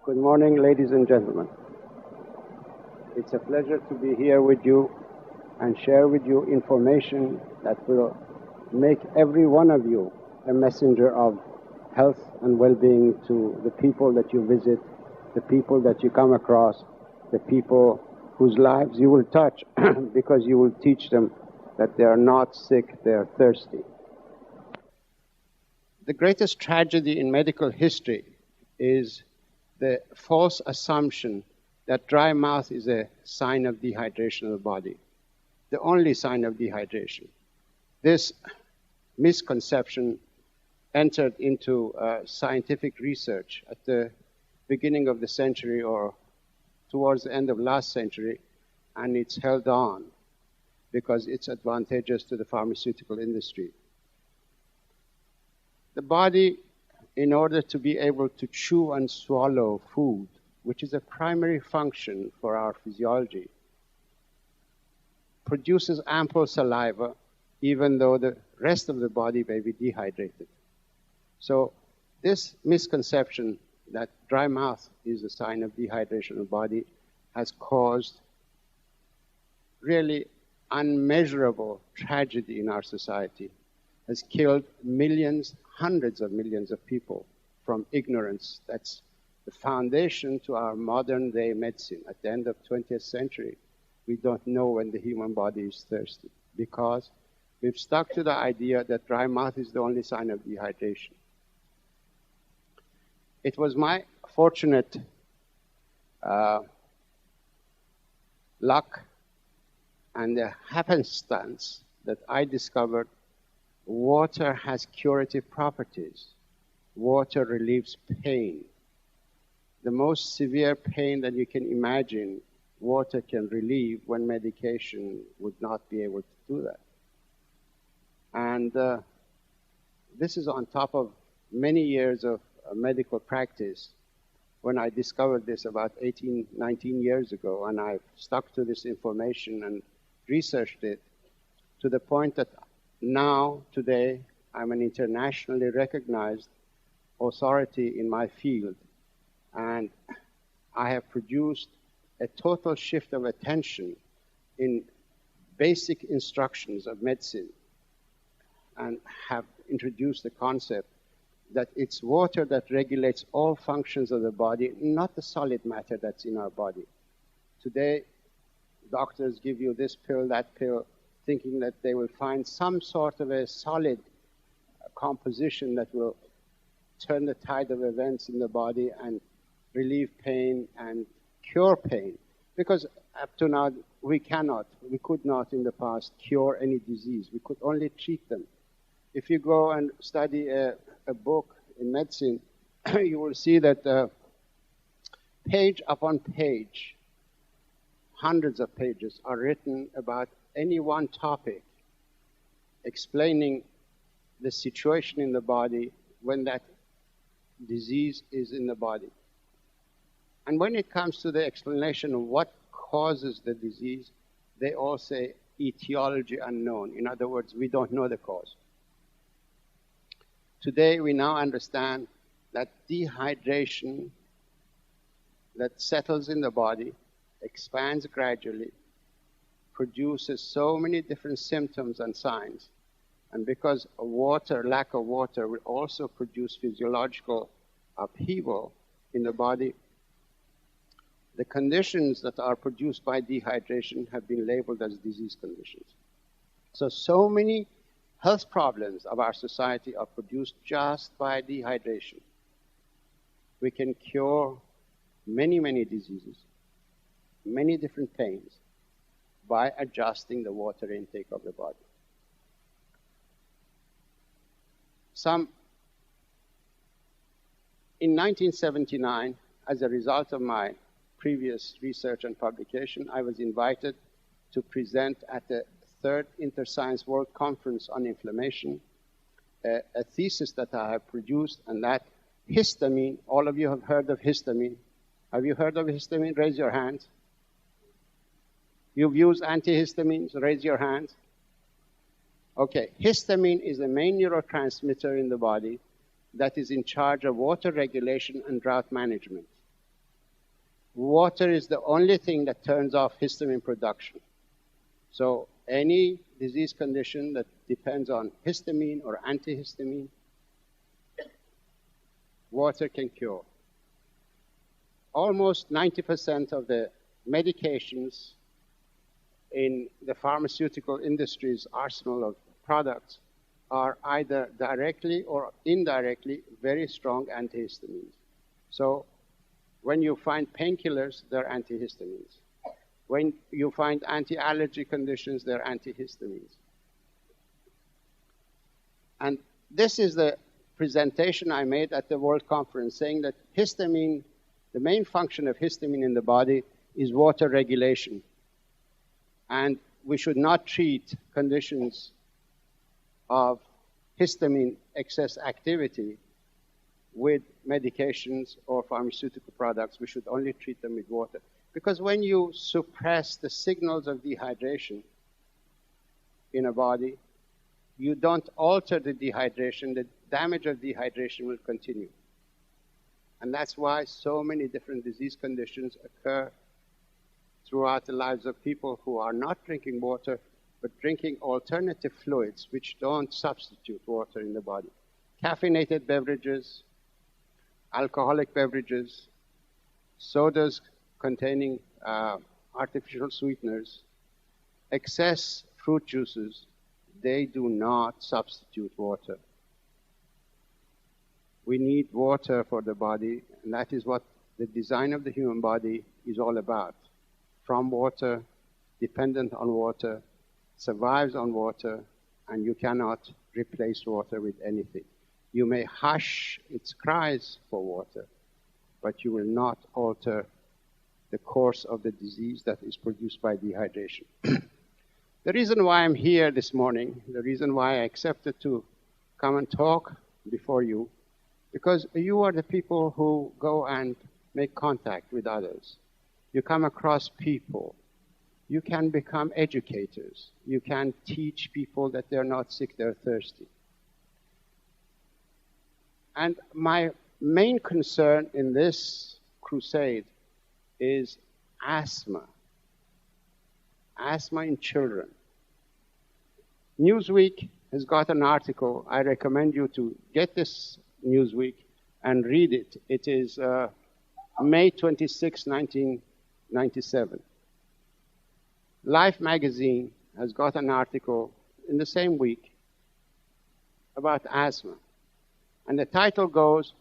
Good morning, ladies and gentlemen. It's a pleasure to be here with you and share with you information that will make every one of you a messenger of health and well-being to the people that you visit, the people that you come across, the people whose lives you will touch because you will teach them that they are not sick, they are thirsty. The greatest tragedy in medical history is the false assumption that dry mouth is a sign of dehydration of the body, the only sign of dehydration. This misconception entered into scientific research at the beginning of the century or towards the end of last century, and it's held on because it's advantageous to the pharmaceutical industry. The body, in order to be able to chew and swallow food, which is a primary function for our physiology, produces ample saliva, even though the rest of the body may be dehydrated. So this misconception that dry mouth is a sign of dehydration of the body has caused really unmeasurable tragedy in our society, has killed millions, hundreds of millions of people from ignorance. That's the foundation to our modern day medicine. At the end of 20th century, we don't know when the human body is thirsty because we've stuck to the idea that dry mouth is the only sign of dehydration. It was my fortunate luck and the happenstance that I discovered water has curative properties. Water relieves pain. The most severe pain that you can imagine, water can relieve when medication would not be able to do that. And this is on top of many years of medical practice. When I discovered this about 18, 19 years ago, and I've stuck to this information and researched it to the point that now, today, I'm an internationally recognized authority in my field, and I have produced a total shift of attention in basic instructions of medicine and have introduced the concept that it's water that regulates all functions of the body, not the solid matter that's in our body. Today, doctors give you this pill, that pill, thinking that they will find some sort of a solid composition that will turn the tide of events in the body and relieve pain and cure pain. Because up to now, we could not in the past cure any disease. We could only treat them. If you go and study a book in medicine, you will see that page upon page, hundreds of pages are written about any one topic, explaining the situation in the body when that disease is in the body. And when it comes to the explanation of what causes the disease, they all say etiology unknown. In other words, we don't know the cause. Today, we now understand that dehydration that settles in the body, expands gradually, produces so many different symptoms and signs. And because lack of water will also produce physiological upheaval in the body, the conditions that are produced by dehydration have been labeled as disease conditions. So many health problems of our society are produced just by dehydration. We can cure many, many diseases, many different pains, by adjusting the water intake of the body. In 1979, as a result of my previous research and publication, I was invited to present at the third Interscience World Conference on Inflammation, a thesis that I have produced, and that histamine, all of you have heard of histamine. Have you heard of histamine? Raise your hands. You've used antihistamines? Raise your hands. Okay, histamine is the main neurotransmitter in the body that is in charge of water regulation and drought management. water is the only thing that turns off histamine production. So any disease condition that depends on histamine or antihistamine, water can cure. Almost 90% of the medications in the pharmaceutical industry's arsenal of products are either directly or indirectly very strong antihistamines. So when you find painkillers, they're antihistamines. When you find anti-allergy conditions, they're antihistamines. And this is the presentation I made at the World Conference, saying that histamine, the main function of histamine in the body is water regulation. And we should not treat conditions of histamine excess activity with medications or pharmaceutical products. We should only treat them with water. Because when you suppress the signals of dehydration in a body, you don't alter the dehydration. The damage of dehydration will continue. And that's why so many different disease conditions occur throughout the lives of people who are not drinking water, but drinking alternative fluids which don't substitute water in the body. Caffeinated beverages, alcoholic beverages, sodas containing artificial sweeteners, excess fruit juices, they do not substitute water. We need water for the body, and that is what the design of the human body is all about. From water, dependent on water, survives on water, and you cannot replace water with anything. You may hush its cries for water, but you will not alter the course of the disease that is produced by dehydration. The reason why I'm here this morning, the reason why I accepted to come and talk before you, because you are the people who go and make contact with others. You come across people. You can become educators. You can teach people that they're not sick, they're thirsty. And my main concern in this crusade is asthma. Asthma in children. Newsweek has got an article. I recommend you to get this Newsweek and read it. It is May 26, 1997. Life magazine has got an article in the same week about asthma. And the title goes,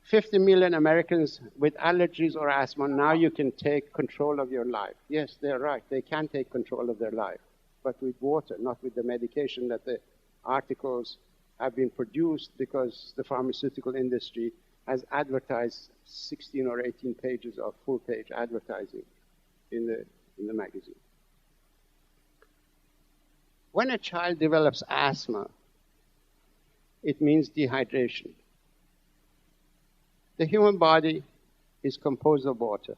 50 million Americans with allergies or asthma, now you can take control of your life. Yes, they're right. They can take control of their life, but with water, not with the medication that the articles have been produced because the pharmaceutical industry has advertised 16 or 18 pages of full-page advertising in the magazine. When a child develops asthma, it means dehydration. The human body is composed of water.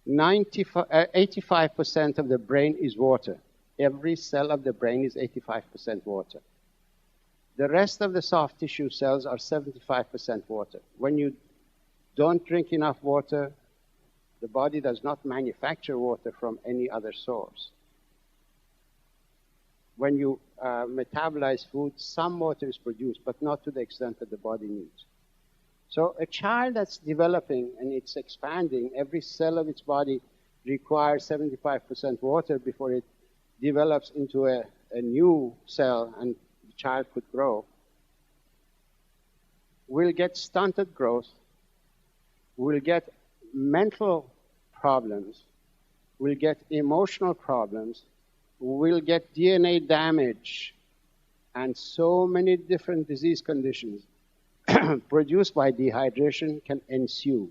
85% of the brain is water. Every cell of the brain is 85% water. The rest of the soft tissue cells are 75% water. When you don't drink enough water, the body does not manufacture water from any other source. When you metabolize food, some water is produced, but not to the extent that the body needs. So a child that's developing and it's expanding, every cell of its body requires 75% water before it develops into a new cell and the child could grow. We'll get stunted growth. We'll get mental problems. We'll get emotional problems. We'll get DNA damage and so many different disease conditions produced by dehydration can ensue.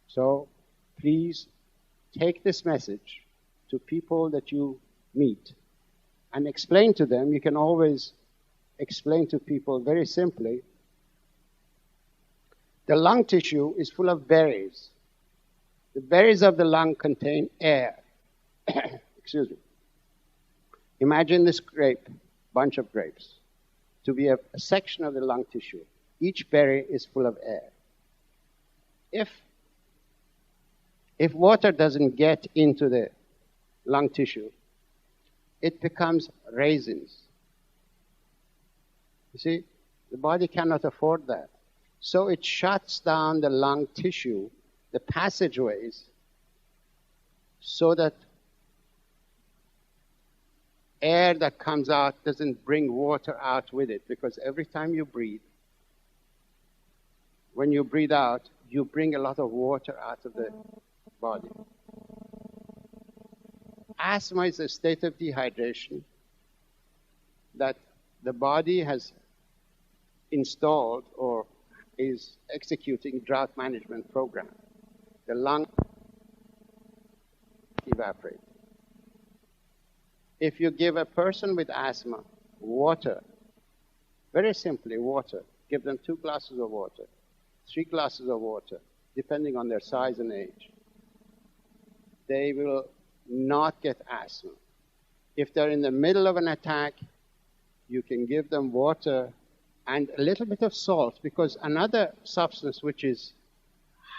So please take this message to people that you meet and explain to them. You can always explain to people very simply. The lung tissue is full of berries. The berries of the lung contain air. Excuse me. Imagine this bunch of grapes, to be a section of the lung tissue. Each berry is full of air. If If water doesn't get into the lung tissue, it becomes raisins. You see, the body cannot afford that. So it shuts down the lung tissue, the passageways, so that air that comes out doesn't bring water out with it, because every time you breathe, when you breathe out, you bring a lot of water out of the body. Asthma is a state of dehydration that the body has installed or is executing drought management program. The lung evaporate. If you give a person with asthma water, very simply water, give them 2 glasses of water, 3 glasses of water, depending on their size and age, they will not get asthma. If they're in the middle of an attack, you can give them water and a little bit of salt, because another substance which is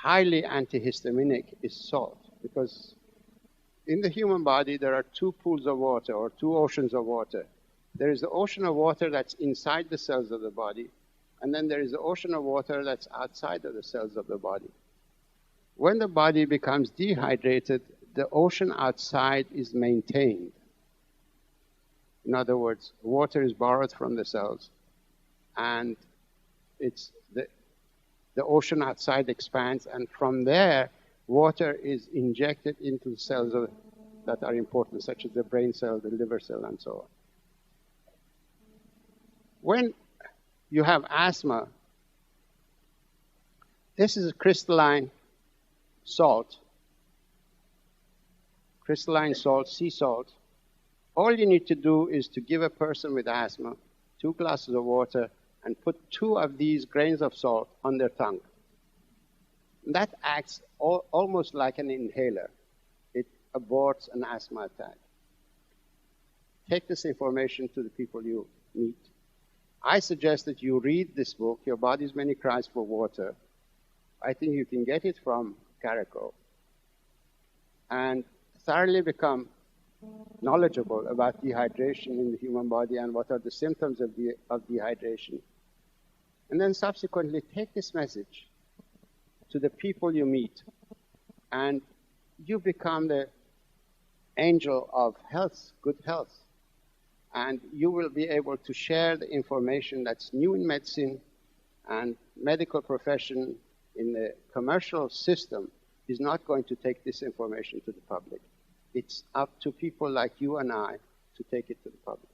highly antihistaminic is salt. Because in the human body, there are 2 pools of water or 2 oceans of water. There is the ocean of water that's inside the cells of the body, and then there is the ocean of water that's outside of the cells of the body. When the body becomes dehydrated, the ocean outside is maintained. In other words, water is borrowed from the cells, and it's the ocean outside expands, and from there, water is injected into the cells that are important, such as the brain cell, the liver cell, and so on. When you have asthma, this is a crystalline salt, sea salt. All you need to do is to give a person with asthma 2 glasses of water and put 2 of these grains of salt on their tongue. That acts almost like an inhaler. It aborts an asthma attack. Take this information to the people you meet. I suggest that you read this book, Your Body's Many Cries for Water. I think you can get it from Caraco and thoroughly become knowledgeable about dehydration in the human body and what are the symptoms of dehydration. And then subsequently take this message to the people you meet, and you become the angel of health, good health. And you will be able to share the information that's new in medicine, and medical profession in the commercial system is not going to take this information to the public. It's up to people like you and I to take it to the public.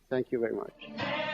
Thank you very much.